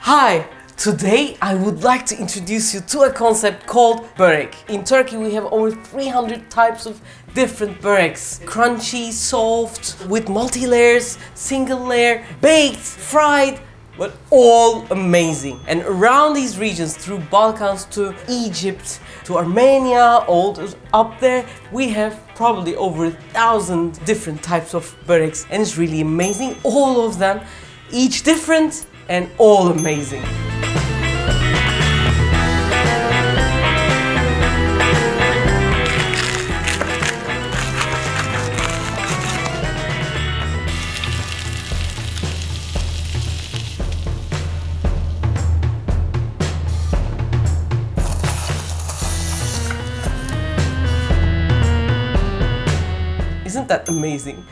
Hi! Today I would like to introduce you to a concept called Börek. In Turkey we have over 300 types of different böreks. Crunchy, soft, with multi-layers, single layer, baked, fried, but all amazing. And around these regions, through Balkans to Egypt, to Armenia, all up there, we have probably over 1,000 different types of böreks. And it's really amazing, all of them, each different and all amazing. Isn't that amazing?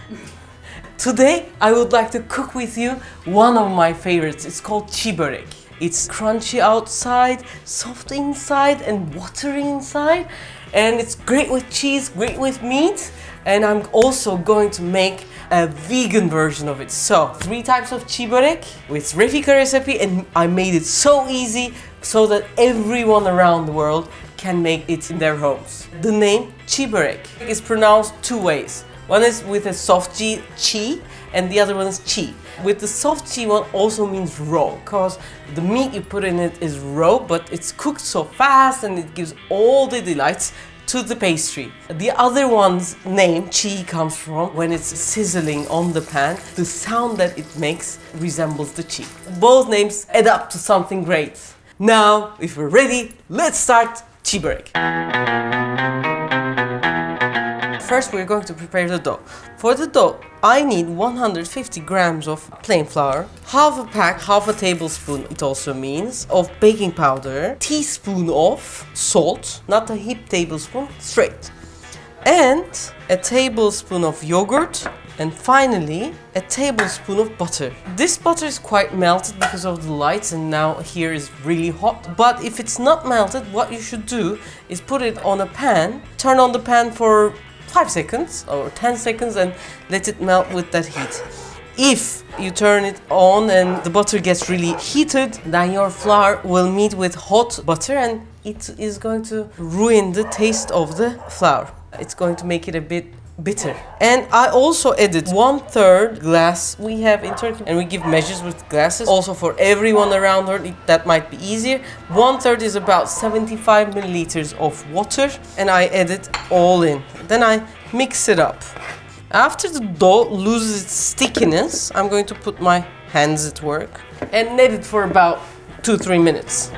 Today I would like to cook with you one of my favorites. It's called Ci Borek. It's crunchy outside, soft inside and watery inside. And it's great with cheese, great with meat. And I'm also going to make a vegan version of it. So, 3 types of Ci Borek with Refika recipe, and I made it so easy so that everyone around the world can make it in their homes. The name Ci Borek is pronounced 2 ways. One is with a soft G, chi, and the other one is chi. With the soft chi one also means raw, because the meat you put in it is raw, but it's cooked so fast and it gives all the delights to the pastry. The other one's name, chi, comes from when it's sizzling on the pan. The sound that it makes resembles the chi. Both names add up to something great. Now, if we're ready, let's start Ci Borek. First, we're going to prepare the dough. For the dough, I need 150 grams of plain flour, half a pack, half a tablespoon, it also means, of baking powder, teaspoon of salt, not a heaped tablespoon, straight, and a tablespoon of yogurt, and finally, a tablespoon of butter. This butter is quite melted because of the lights, and now here is really hot. But if it's not melted, what you should do is put it on a pan, turn on the pan for 5 seconds or 10 seconds and let it melt with that heat. If you turn it on and the butter gets really heated, then your flour will meet with hot butter and it is going to ruin the taste of the flour. It's going to make it a bit bitter. And I also added 1/3 glass we have in Turkey, and we give measures with glasses. Also for everyone around her, that might be easier. 1/3 is about 75 milliliters of water, and I add it all in. Then I mix it up. After the dough loses its stickiness, I'm going to put my hands at work and knead it for about 2-3 minutes.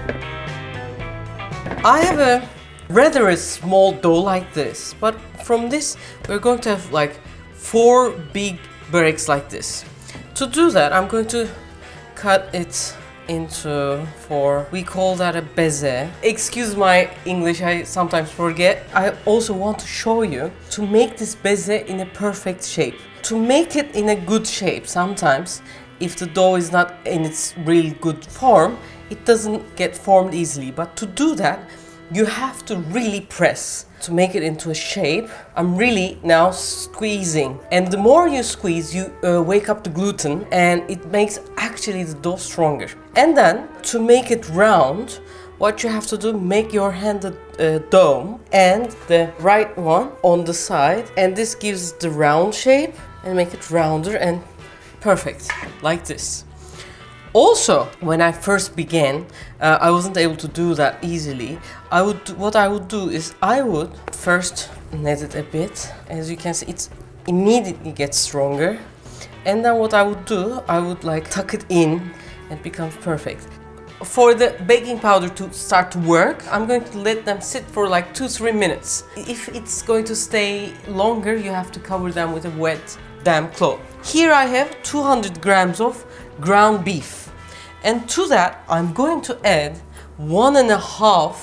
I have a rather a small dough like this, but from this we're going to have like 4 big böreks like this. To do that, I'm going to cut it into 4. We call that a beze. Excuse my English, I sometimes forget. I also want to show you to make this beze in a perfect shape. To make it in a good shape, sometimes if the dough is not in its really good form, it doesn't get formed easily. But to do that, you have to really press to make it into a shape. I'm really now squeezing, and the more you squeeze, you wake up the gluten, and it makes actually the dough stronger. And then to make it round, what you have to do, make your hand a dome and the right one on the side, and this gives the round shape and make it rounder and perfect, like this. Also, when I first began, I wasn't able to do that easily. What I would do is I would first knead it a bit. As you can see, it immediately gets stronger. And then what I would do, I would like tuck it in and it becomes perfect. For the baking powder to start to work, I'm going to let them sit for like 2-3 minutes. If it's going to stay longer, you have to cover them with a wet, damp cloth. Here I have 200 grams of ground beef. And to that, I'm going to add 1.5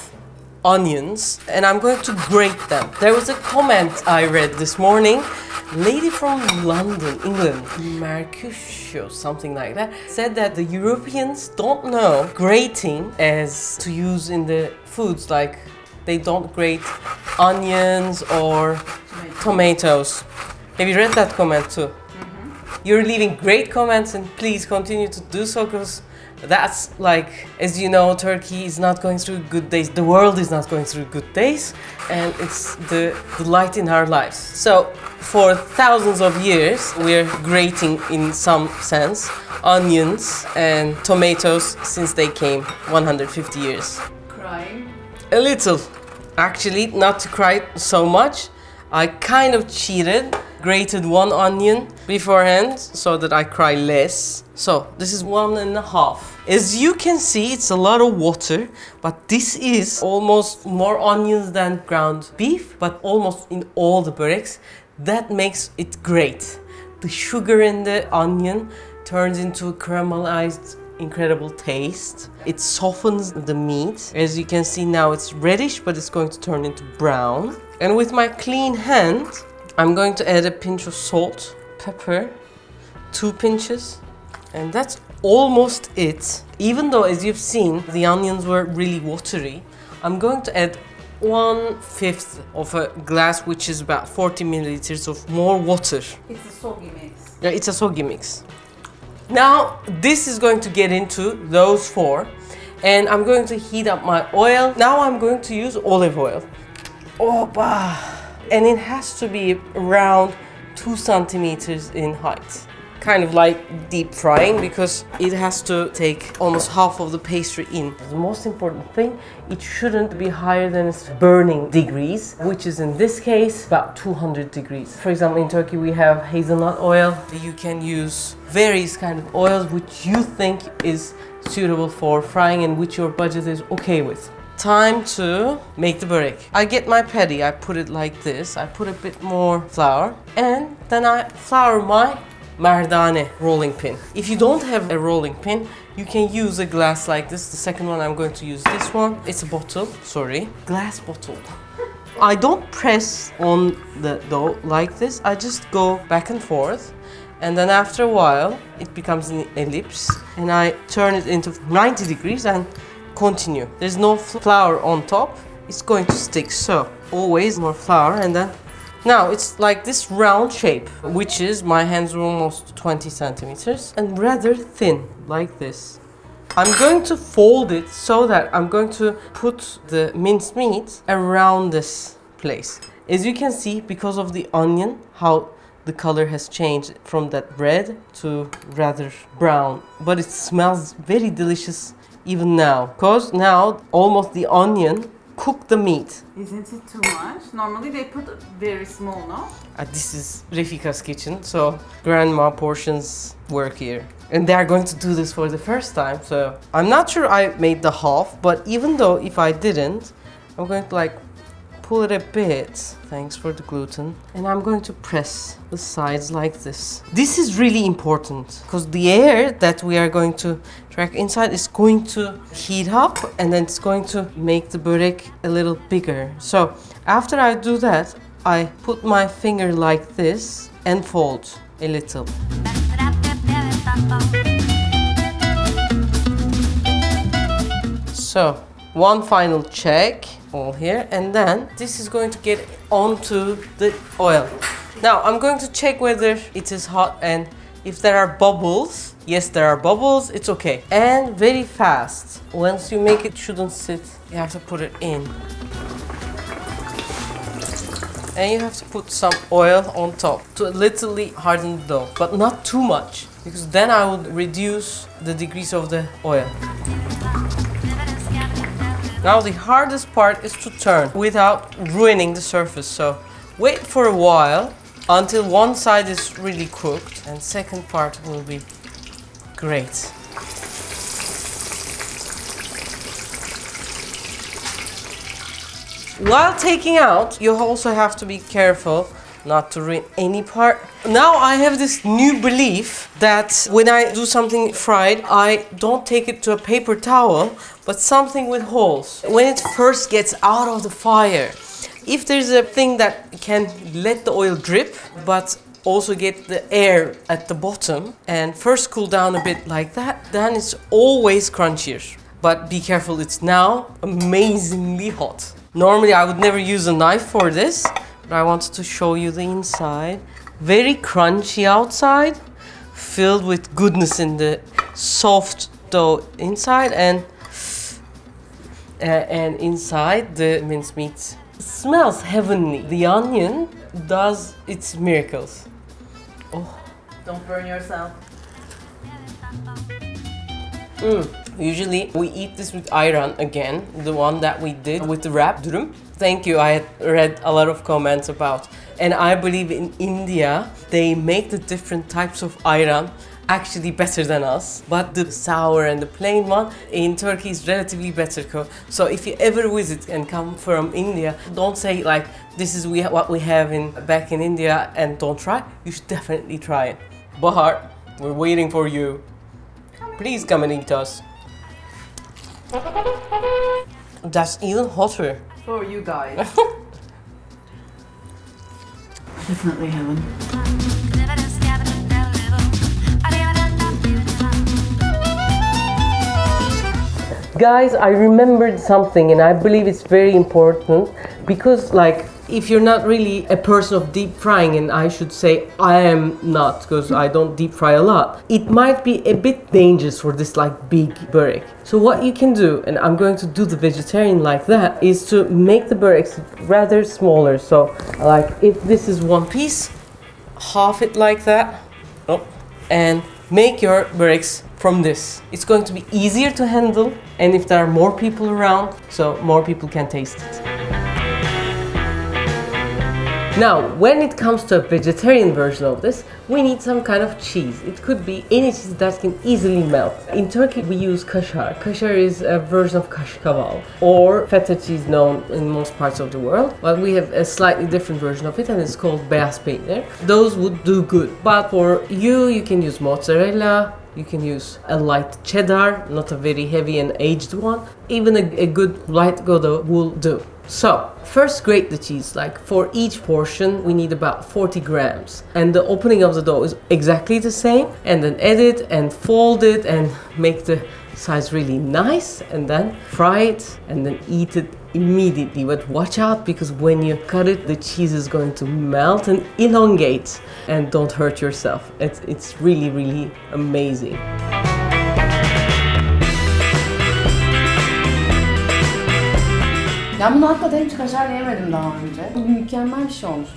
onions, and I'm going to grate them. There was a comment I read this morning. A lady from London, England, Mercutio, something like that, said that the Europeans don't know grating as to use in the foods, like they don't grate onions or tomatoes. Have you read that comment too? You're leaving great comments, and please continue to do so, because that's like, as you know, Turkey is not going through good days. The world is not going through good days, and it's the light in our lives. So for thousands of years, we're grating, in some sense, onions and tomatoes since they came 150 years. Crying? A little. Actually, not to cry so much. I kind of cheated. Grated 1 onion beforehand so that I cry less. So this is 1.5. As you can see, it's a lot of water, but this is almost more onions than ground beef, but almost in all the böreks. That makes it great. The sugar in the onion turns into a caramelized, incredible taste. It softens the meat. As you can see now, it's reddish, but it's going to turn into brown. And with my clean hand, I'm going to add a pinch of salt, pepper, 2 pinches, and that's almost it. Even though, as you've seen, the onions were really watery, I'm going to add 1/5 of a glass, which is about 40 milliliters of more water. It's a soggy mix. Yeah, it's a soggy mix. Now, this is going to get into those 4, and I'm going to heat up my oil. Now I'm going to use olive oil. Opa! And it has to be around 2 centimeters in height. Kind of like deep frying, because it has to take almost half of the pastry in. The most important thing, it shouldn't be higher than its burning degrees, which is in this case about 200 degrees. For example, in Turkey we have hazelnut oil. You can use various kind of oils which you think is suitable for frying and which your budget is okay with. Time to make the börek. I get my patty, I put it like this. I put a bit more flour, and then I flour my merdane rolling pin. If you don't have a rolling pin, you can use a glass like this. The second one, I'm going to use this one. It's a bottle, sorry, glass bottle. I don't press on the dough like this. I just go back and forth, and then after a while, it becomes an ellipse, and I turn it into 90 degrees and continue. There's no flour on top. It's going to stick, so always more flour, and then now it's like this round shape, which is, my hands are almost 20 centimeters and rather thin, like this. I'm going to fold it so that I'm going to put the minced meat around this place. As you can see, because of the onion, how the color has changed from that red to rather brown, but it smells very delicious even now, because now almost the onion cook the meat. Isn't it too much? Normally they put very small, no? This is Refika's kitchen, so grandma portions work here. And they are going to do this for the first time, so I'm not sure I made the half, but even though if I didn't, I'm going to like pull it a bit, thanks for the gluten, and I'm going to press the sides like this. This is really important, because the air that we are going to track inside is going to heat up, and then it's going to make the börek a little bigger. So after I do that, I put my finger like this and fold a little. So one final check, all here, and then this is going to get onto the oil. Now I'm going to check whether it is hot, and if there are bubbles, yes, there are bubbles, it's okay. And very fast. Once you make it, shouldn't sit, you have to put it in. And you have to put some oil on top to literally harden the dough, but not too much, because then I would reduce the degrees of the oil. Now the hardest part is to turn without ruining the surface, so wait for a while until one side is really cooked, and second part will be great. While taking out, you also have to be careful not to ruin any part. Now I have this new belief that when I do something fried, I don't take it to a paper towel, but something with holes. When it first gets out of the fire, if there's a thing that can let the oil drip, but also get the air at the bottom and first cool down a bit like that, then it's always crunchier. But be careful, it's now amazingly hot. Normally I would never use a knife for this, but I wanted to show you the inside. Very crunchy outside, filled with goodness in the soft dough inside and inside the mincemeat. It smells heavenly. The onion does its miracles. Oh. Don't burn yourself. Usually we eat this with ayran again, the one that we did with the wrap dürüm. Thank you, I had read a lot of comments about. And I believe in India, they make the different types of ayran actually better than us. But the sour and the plain one in Turkey is relatively better. So if you ever visit and come from India, don't say like, this is what we have back in India and don't try. You should definitely try it. Bahar, we're waiting for you. Please come and eat us. That's even hotter. For you guys. Definitely heaven. Guys, I remembered something and I believe it's very important because like if you're not really a person of deep frying, and I should say I am not because I don't deep fry a lot, it might be a bit dangerous for this like big börek. So what you can do, and I'm going to do the vegetarian like that, is to make the böreks rather smaller. So like if this is one piece, half it like that, and make your böreks from this. It's going to be easier to handle, and if there are more people around, so more people can taste it. Now, when it comes to a vegetarian version of this, we need some kind of cheese. It could be any cheese that can easily melt. In Turkey, we use kaşar. Kaşar is a version of kaşkaval, or feta cheese known in most parts of the world. But we have a slightly different version of it, and it's called beyaz peynir. Those would do good. But for you can use mozzarella, you can use a light cheddar, not a very heavy and aged one. Even a good light Gouda will do. So, first grate the cheese. Like for each portion we need about 40 grams. And the opening of the dough is exactly the same. And then add it and fold it and make the size really nice. And then fry it and then eat it immediately. But watch out, because when you cut it, the cheese is going to melt and elongate. And don't hurt yourself. It's really, really amazing. Ben bunu hakikaten hiç kaşarla yemedim daha önce. Bu mükemmel bir şey olmuş.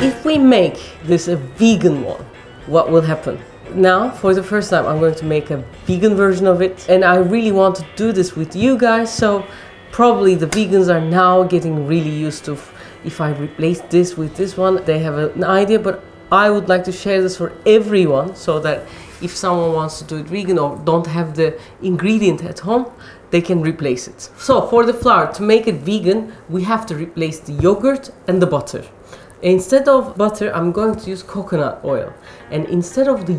If we make this a vegan one, what will happen? Now, for the first time, I'm going to make a vegan version of it. And I really want to do this with you guys, so probably the vegans are now getting really used to if I replace this with this one, they have an idea, but I would like to share this for everyone so that if someone wants to do it vegan or don't have the ingredient at home, they can replace it. So for the flour, to make it vegan, we have to replace the yogurt and the butter. Instead of butter, I'm going to use coconut oil. And instead of the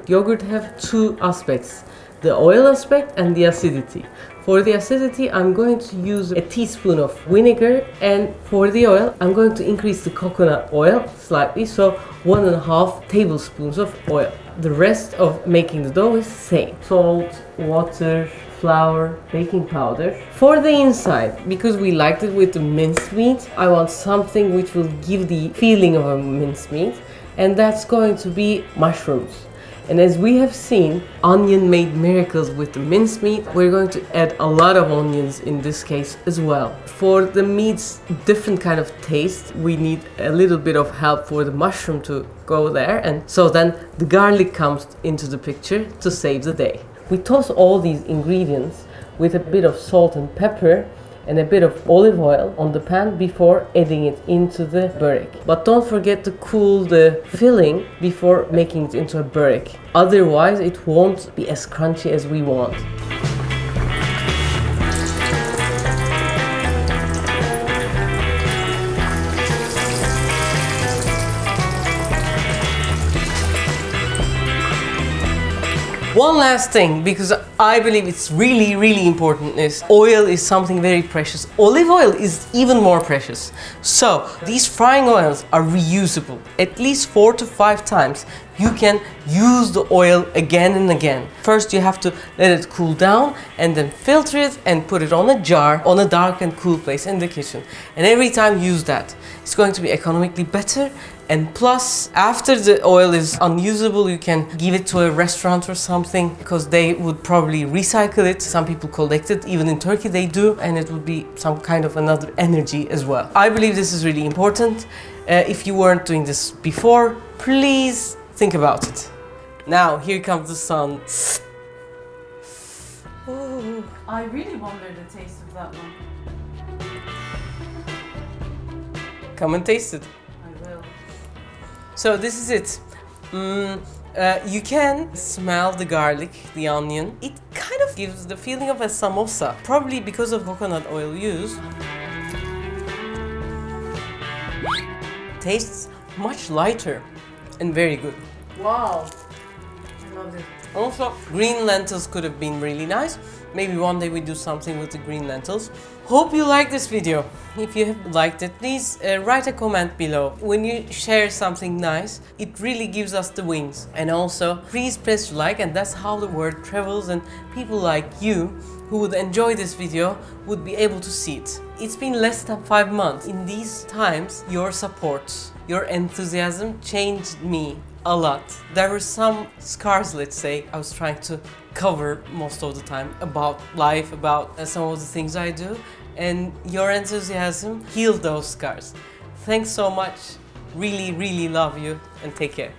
yogurt have two aspects, the oil aspect and the acidity. For the acidity, I'm going to use a teaspoon of vinegar, and for the oil, I'm going to increase the coconut oil slightly, so 1.5 tablespoons of oil. The rest of making the dough is the same. Salt, water, flour, baking powder. For the inside, because we liked it with the mincemeat, I want something which will give the feeling of a mincemeat, and that's going to be mushrooms. And as we have seen, onion made miracles with the mincemeat. We're going to add a lot of onions in this case as well. For the meat's different kind of taste, we need a little bit of help for the mushroom to go there. And so then the garlic comes into the picture to save the day. We toss all these ingredients with a bit of salt and pepper and a bit of olive oil on the pan before adding it into the börek. But don't forget to cool the filling before making it into a börek. Otherwise, it won't be as crunchy as we want. One last thing, because I believe it's really, really important, is oil is something very precious. Olive oil is even more precious. So these frying oils are reusable. At least 4 to 5 times you can use the oil again and again. First you have to let it cool down and then filter it and put it on a jar on a dark and cool place in the kitchen. And every time use that. It's going to be economically better And plus, after the oil is unusable, you can give it to a restaurant or something because they would probably recycle it. Some people collect it, even in Turkey they do, and it would be some kind of another energy as well. I believe this is really important. If you weren't doing this before, please think about it. Now, here comes the sun. Oh, I really wonder the taste of that one. Come and taste it. I will. So this is it. You can smell the garlic, the onion. It kind of gives the feeling of a samosa, probably because of coconut oil used. Tastes much lighter and very good. Wow. I love it. Also, green lentils could have been really nice. Maybe one day we do something with the green lentils. Hope you like this video. If you have liked it, please write a comment below. When you share something nice, it really gives us the wings. And also, please press like, and that's how the word travels, and people like you who would enjoy this video would be able to see it. It's been less than 5 months. In these times, your support, your enthusiasm changed me a lot. There were some scars, let's say, I was trying to cover most of the time about life, about some of the things I do, and your enthusiasm healed those scars. Thanks so much. Really, really love you, and take care.